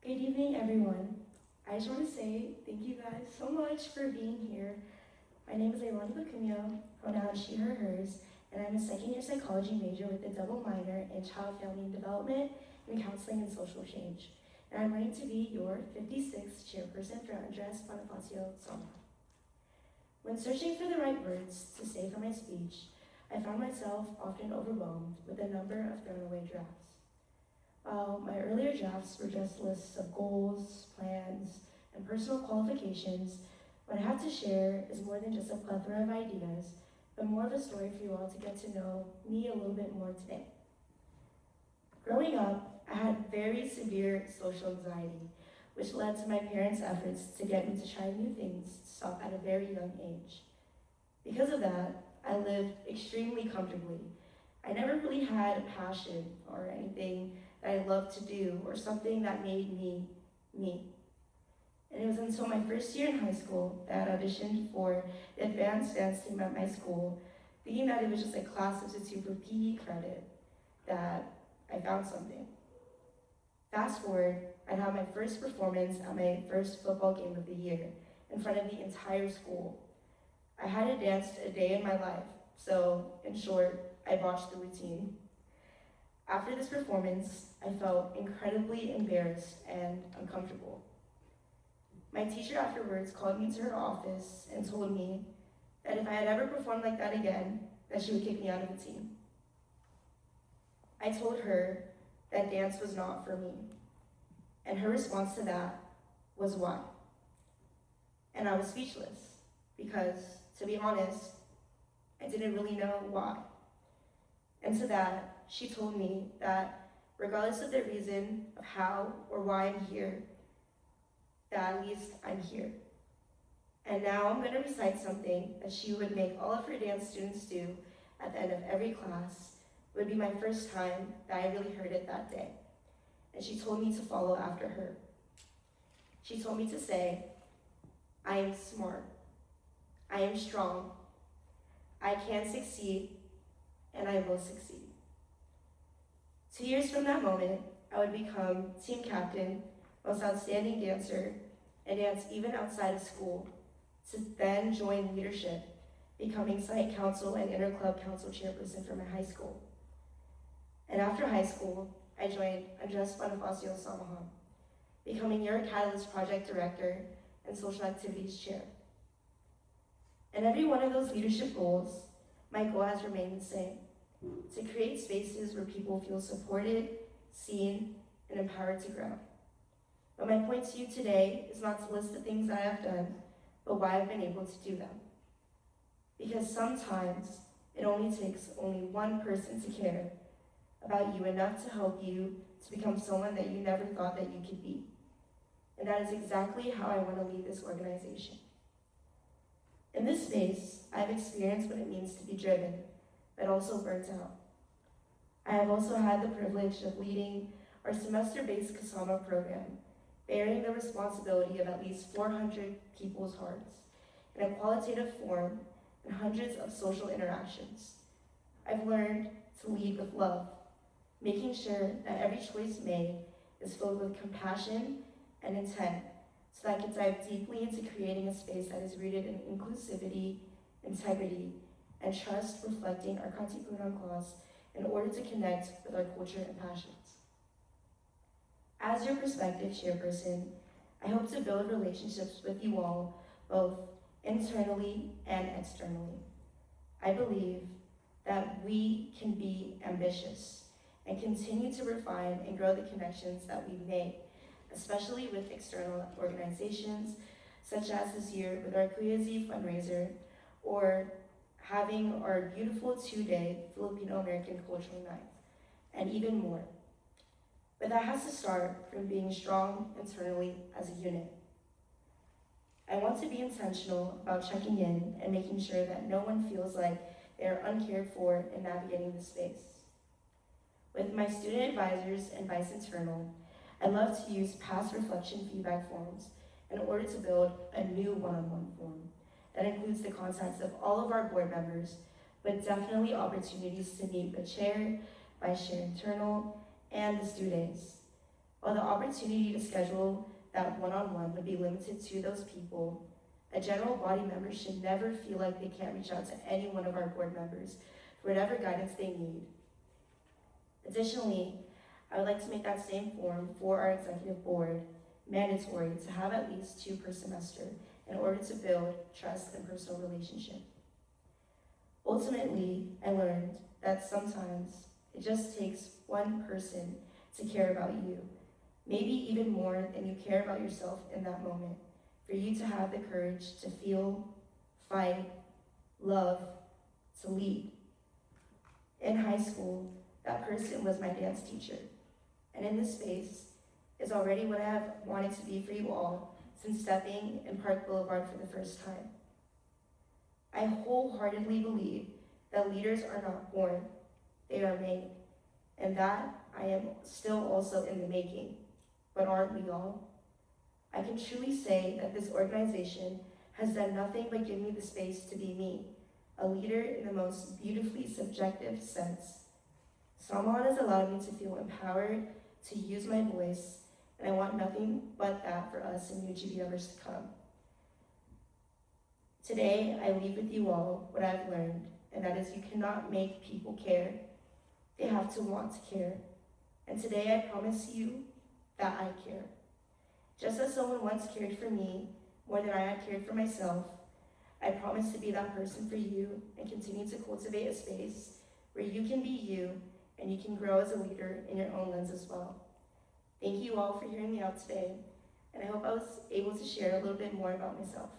Good evening, everyone. I just want to say thank you guys so much for being here. My name is Leilaney Pacumio, pronouns she, her, hers, and I'm a second-year psychology major with a double minor in child, family, and development and counseling and social change. And I'm running to be your 56th chairperson for Andres Bonifacio Samahan. When searching for the right words to say for my speech, I found myself often overwhelmed with a number of thrown-away drafts. While my earlier drafts were just lists of goals, plans, and personal qualifications, what I have to share is more than just a plethora of ideas, but more of a story for you all to get to know me a little bit more today. Growing up, I had very severe social anxiety, which led to my parents' efforts to get me to try new things to stop at a very young age. Because of that, I lived extremely comfortably. I never really had a passion or anything that I loved to do or something that made me me. And it was until my first year in high school that I auditioned for the advanced dance team at my school, thinking that it was just a class substitute for PE credit, that I found something. Fast forward, I'd have my first performance at my first football game of the year in front of the entire school. I hadn't danced a day in my life, so in short, I botched the routine. After this performance, I felt incredibly embarrassed and uncomfortable. My teacher afterwards called me to her office and told me that if I had ever performed like that again, that she would kick me out of the team. I told her that dance was not for me, and her response to that was why. And I was speechless because, to be honest, I didn't really know why. And to that, she told me that regardless of the reason of how or why I'm here, that at least I'm here. And now I'm going to recite something that she would make all of her dance students do at the end of every class. It would be my first time that I really heard it that day. And she told me to follow after her. She told me to say, I am smart, I am strong, I can succeed, and I will succeed. 2 years from that moment, I would become team captain, most outstanding dancer, and dance even outside of school, to then join leadership, becoming site council and interclub council chairperson for my high school. And after high school, I joined Andres Bonifacio Samahan, becoming your Catalyst project director and social activities chair. And every one of those leadership roles, my goal has remained the same: to create spaces where people feel supported, seen, and empowered to grow. But my point to you today is not to list the things that I have done, but why I've been able to do them. Because sometimes it only takes one person to care about you enough to help you to become someone that you never thought that you could be. And that is exactly how I want to lead this organization. In this space, I've experienced what it means to be driven, but also burnt out. I have also had the privilege of leading our semester-based Kasama program, bearing the responsibility of at least 400 people's hearts in a qualitative form and hundreds of social interactions. I've learned to lead with love, making sure that every choice made is filled with compassion and intent, so that I can dive deeply into creating a space that is rooted in inclusivity, integrity, and trust, reflecting our Katipunan clause in order to connect with our culture and passions. As your prospective chairperson, I hope to build relationships with you all, both internally and externally. I believe that we can be ambitious and continue to refine and grow the connections that we've made, especially with external organizations, such as this year with our Kuyazi fundraiser, or having our beautiful 2-day Filipino-American Cultural Night, and even more. But that has to start from being strong internally as a unit. I want to be intentional about checking in and making sure that no one feels like they are uncared for in navigating the space. With my student advisors and vice internal, I love to use past reflection feedback forms in order to build a new one-on-one form that includes the contacts of all of our board members, but definitely opportunities to meet the chair, vice chair internal, and the students, While the opportunity to schedule that one-on-one would be limited to those people, a general body member should never feel like they can't reach out to any one of our board members for whatever guidance they need. Additionally, I would like to make that same form for our executive board mandatory to have at least 2 per semester in order to build trust and personal relationship. Ultimately, I learned that sometimes it just takes one person to care about you, maybe even more than you care about yourself in that moment, for you to have the courage to feel, fight, love, to lead. In high school, that person was my dance teacher, and in this space is already what I have wanted to be for you all since stepping in Park Boulevard for the first time. I wholeheartedly believe that leaders are not born, they are made, and that I am still also in the making. But aren't we all? I can truly say that this organization has done nothing but give me the space to be me, a leader in the most beautifully subjective sense. Samahan has allowed me to feel empowered to use my voice, and I want nothing but that for us in UGB members to come. Today, I leave with you all what I've learned, and that is you cannot make people care. They have to want to care. And today I promise you that I care. Just as someone once cared for me more than I had cared for myself, I promise to be that person for you and continue to cultivate a space where you can be you and you can grow as a leader in your own lens as well. Thank you all for hearing me out today, and I hope I was able to share a little bit more about myself.